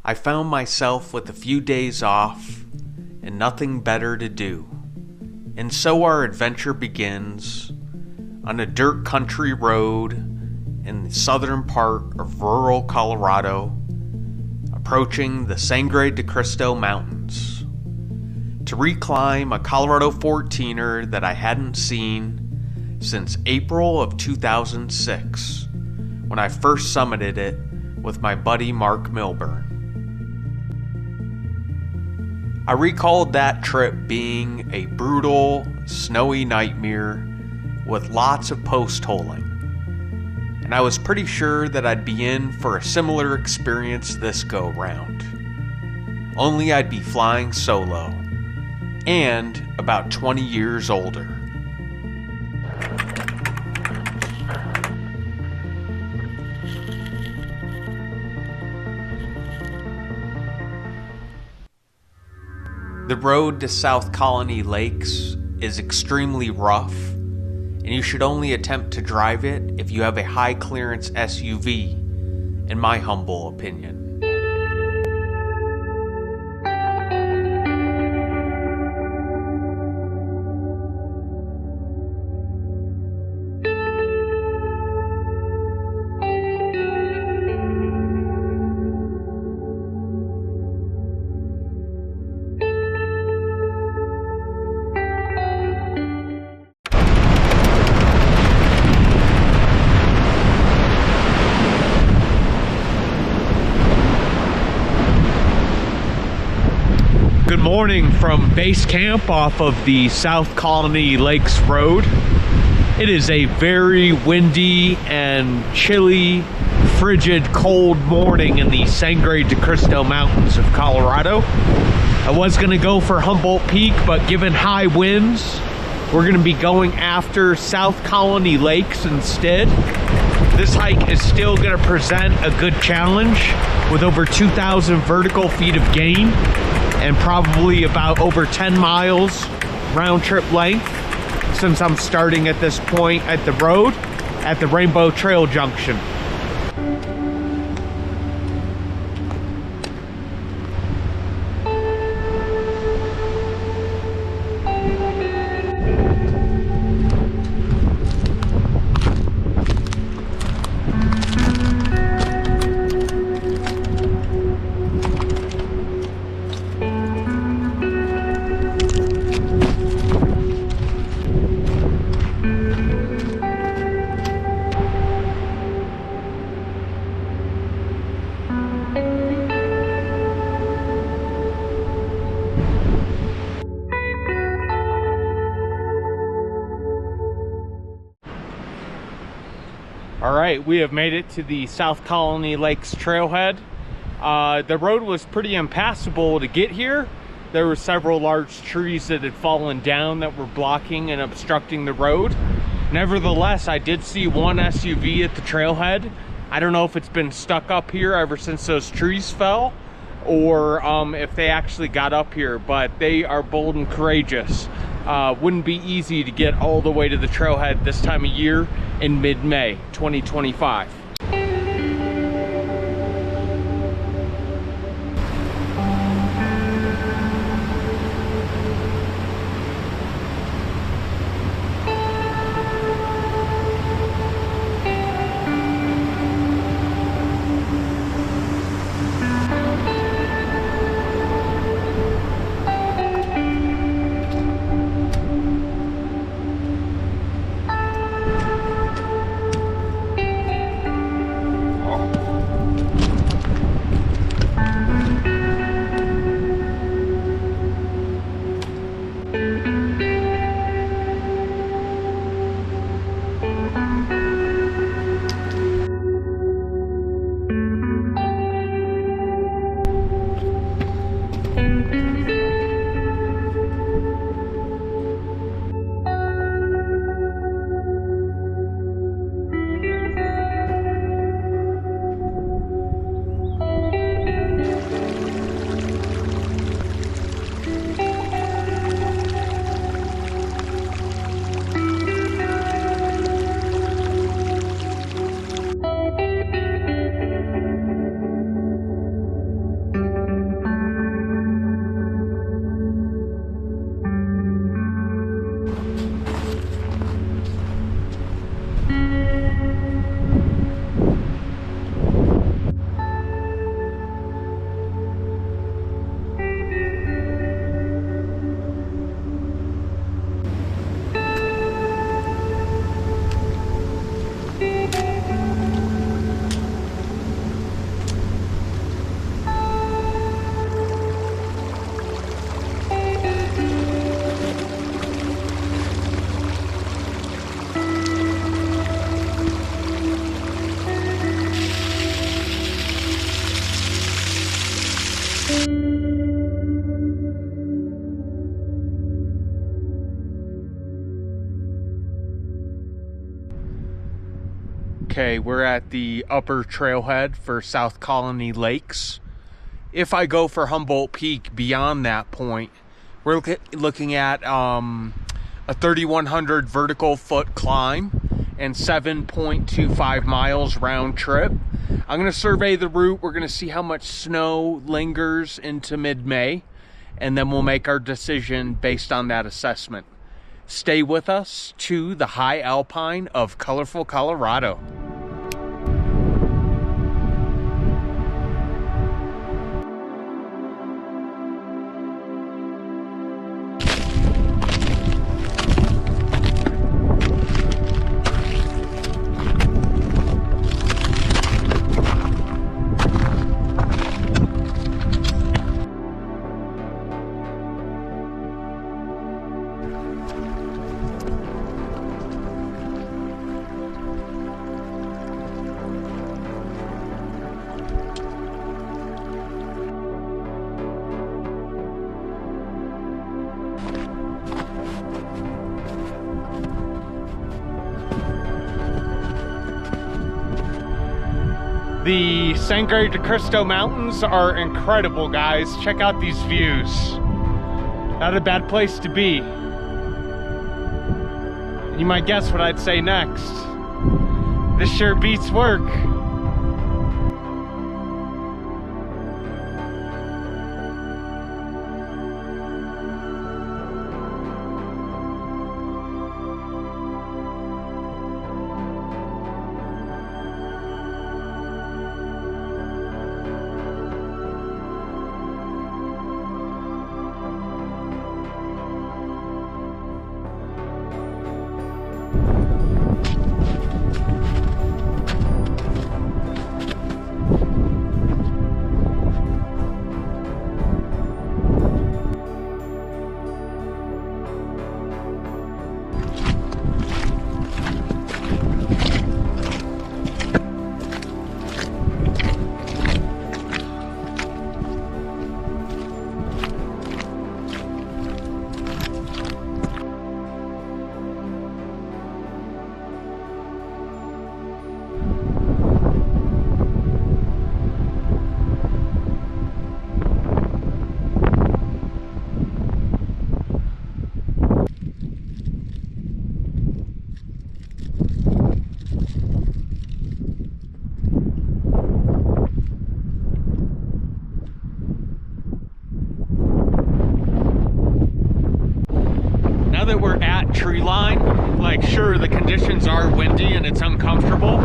I found myself with a few days off and nothing better to do. And so our adventure begins on a dirt country road in the southern part of rural Colorado, approaching the Sangre de Cristo Mountains, to reclimb a Colorado 14er that I hadn't seen since April of 2006, when I first summited it with my buddy Mark Milburn. I recalled that trip being a brutal, snowy nightmare with lots of post-holing, and I was pretty sure that I'd be in for a similar experience this go-round. Only I'd be flying solo, and about 20 years older. The road to South Colony Lakes is extremely rough, and you should only attempt to drive it if you have a high clearance SUV, in my humble opinion. Good morning from base camp off of the South Colony Lakes Road. It is a very windy and chilly, frigid, cold morning in the Sangre de Cristo Mountains of Colorado. I was going to go for Humboldt Peak, but given high winds, we're going to be going after South Colony Lakes instead. This hike is still going to present a good challenge with over 2,000 vertical feet of gain and probably about over 10 miles round trip length, since I'm starting at this point at the road at the Rainbow Trail Junction. All right, we have made it to the South Colony Lakes trailhead. The road was pretty impassable to get here. There were several large trees that had fallen down that were blocking and obstructing the road. Nevertheless, I did see one SUV at the trailhead. I don't know if it's been stuck up here ever since those trees fell, or if they actually got up here, but they are bold and courageous. Wouldn't be easy to get all the way to the trailhead this time of year in mid-May 2025. Okay, we're at the upper trailhead for South Colony Lakes. If I go for Humboldt Peak beyond that point, we're looking at a 3,100 vertical foot climb and 7.25 miles round trip. I'm going to survey the route. We're going to see how much snow lingers into mid-May, and then we'll make our decision based on that assessment. Stay with us to the high alpine of colorful Colorado. The Sangre de Cristo Mountains are incredible, guys. Check out these views. Not a bad place to be. You might guess what I'd say next. This sure beats work. That we're at tree line, like, sure, the conditions are windy and it's uncomfortable,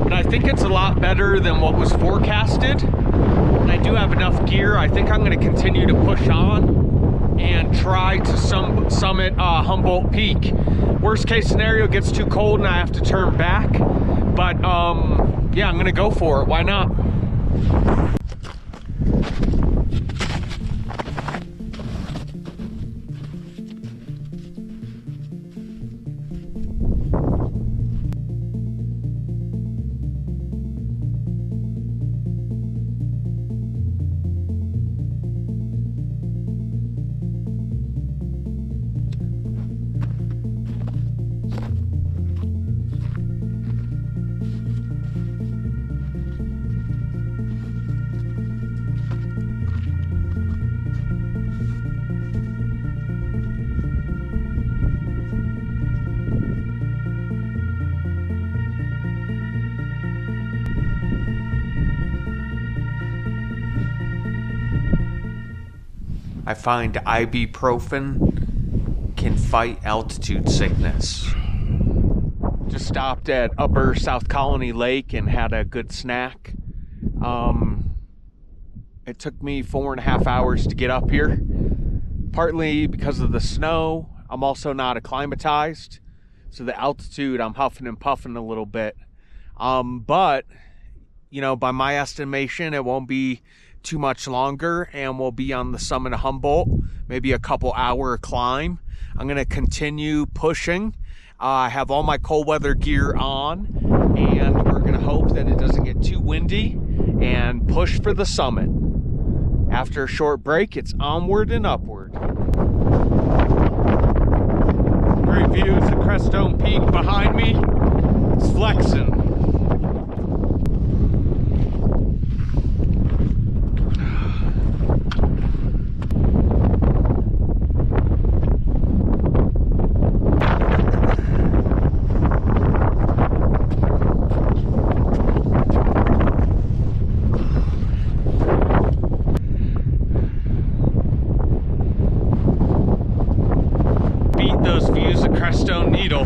but I think it's a lot better than what was forecasted. And I do have enough gear. I think I'm going to continue to push on and try to summit Humboldt Peak. Worst case scenario, gets too cold and I have to turn back, but yeah, I'm going to go for it. Why not? I find ibuprofen can fight altitude sickness. Just stopped at Upper South Colony Lake and had a good snack. It took me 4.5 hours to get up here, partly because of the snow. I'm also not acclimatized, so the altitude, I'm huffing and puffing a little bit. But, you know, by my estimation, it won't be too much longer and we'll be on the summit of Humboldt, maybe a couple hour climb. I'm going to continue pushing. I have all my cold weather gear on, and we're going to hope that it doesn't get too windy and push for the summit. After a short break, it's onward and upward. Great views of Crestone Peak behind me. It's flexing. those views of Crestone Needle.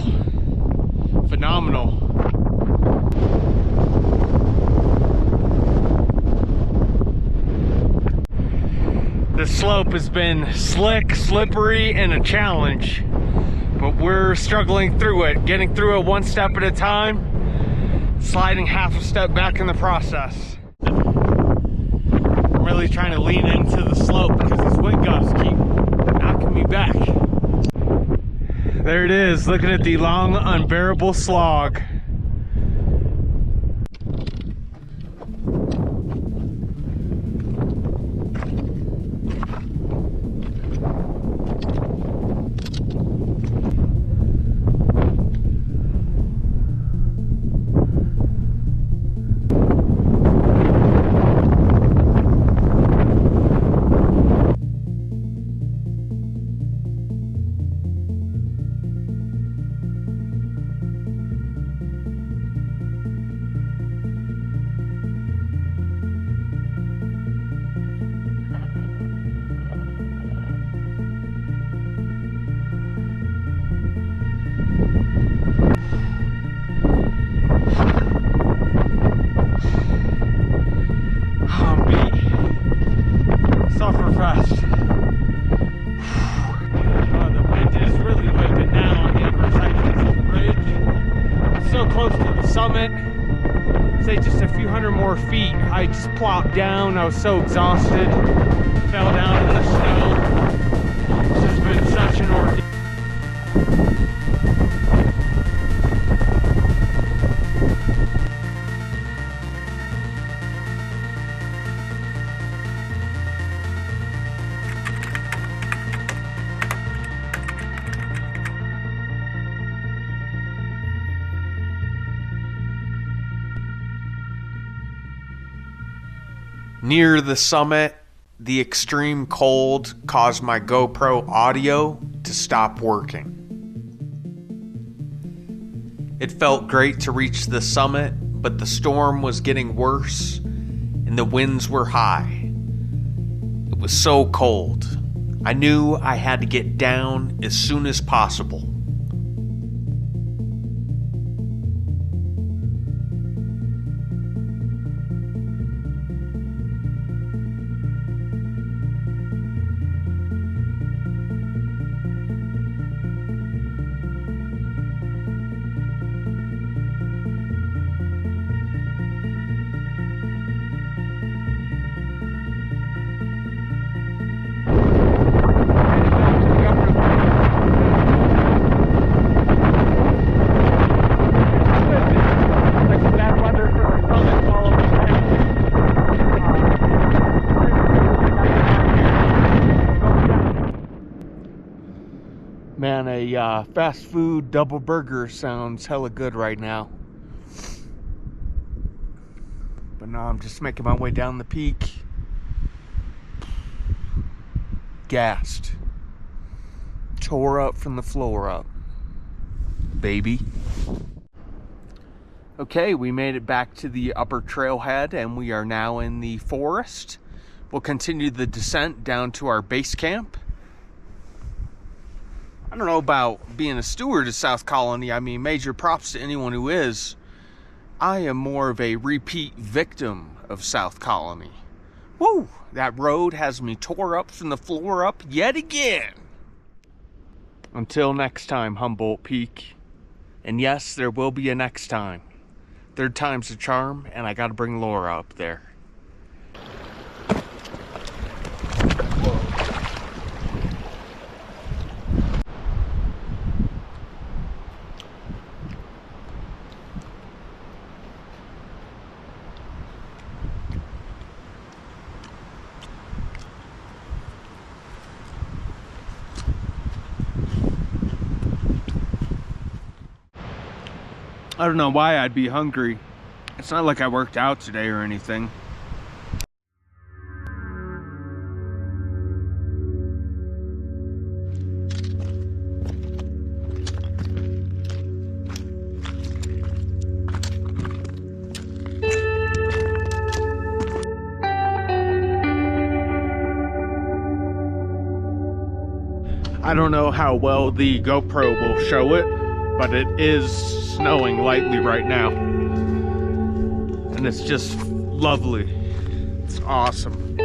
Phenomenal. The slope has been slick, slippery, and a challenge, but we're struggling through it, getting through it one step at a time, sliding half a step back in the process. I'm really trying to lean into the slope because these wind gusts keep knocking me back. There it is, looking at the long, unbearable slog. Say just a few hundred more feet. I just plopped down. I was so exhausted. Fell down in the snow. This has been such an ordeal. Near the summit, the extreme cold caused my GoPro audio to stop working. It felt great to reach the summit, but the storm was getting worse and the winds were high. It was so cold. I knew I had to get down as soon as possible. Man, a fast food double burger sounds hella good right now. But no, I'm just making my way down the peak. Gassed. Tore up from the floor up. Baby. Okay, we made it back to the upper trailhead and we are now in the forest. We'll continue the descent down to our base camp. I don't know about being a steward of South Colony. I mean, major props to anyone who is. I am more of a repeat victim of South Colony. Woo! That road has me tore up from the floor up yet again. Until next time, Humboldt Peak. And yes, there will be a next time. Third time's a charm, and I gotta bring Laura up there. I don't know why I'd be hungry. It's not like I worked out today or anything. I don't know how well the GoPro will show it, but it is snowing lightly right now. And it's just lovely. It's awesome.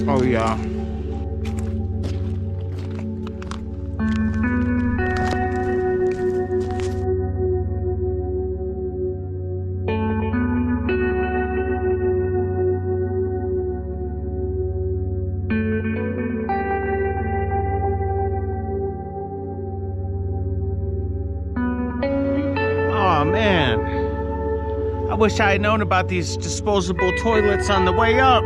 Oh yeah. Oh man, I wish I had known about these disposable toilets on the way up.